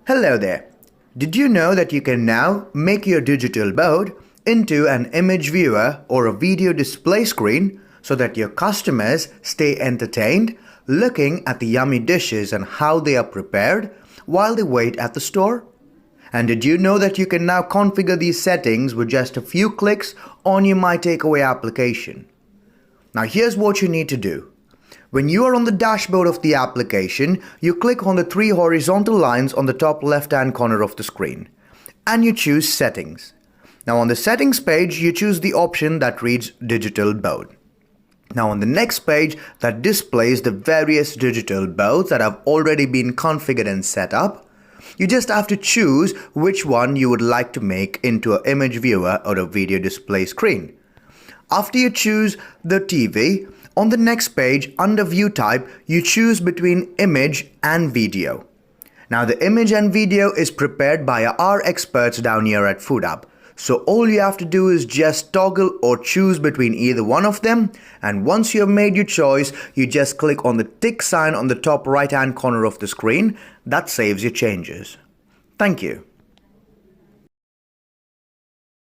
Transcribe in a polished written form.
Hello there. Did you know that you can now make your digital board into an image viewer or a video display screen so that your customers stay entertained looking at the yummy dishes and how they are prepared while they wait at the store? And did you know that you can now configure these settings with just a few clicks on your My Takeaway application? Now here's what you need to do. When you are on the dashboard of the application, you click on the three horizontal lines on the top left-hand corner of the screen and you choose Settings. Now on the Settings page, you choose the option that reads Digital Board. Now on the next page that displays the various digital boards that have already been configured and set up, you just have to choose which one you would like to make into an image viewer or a video display screen. After you choose the TV, on the next page under View Type, you choose between image and video. Now the image and video is prepared by our experts down here at FoodHub. So all you have to do is just toggle or choose between either one of them, and once you have made your choice, you just click on the tick sign on the top right hand corner of the screen. That saves your changes. Thank you.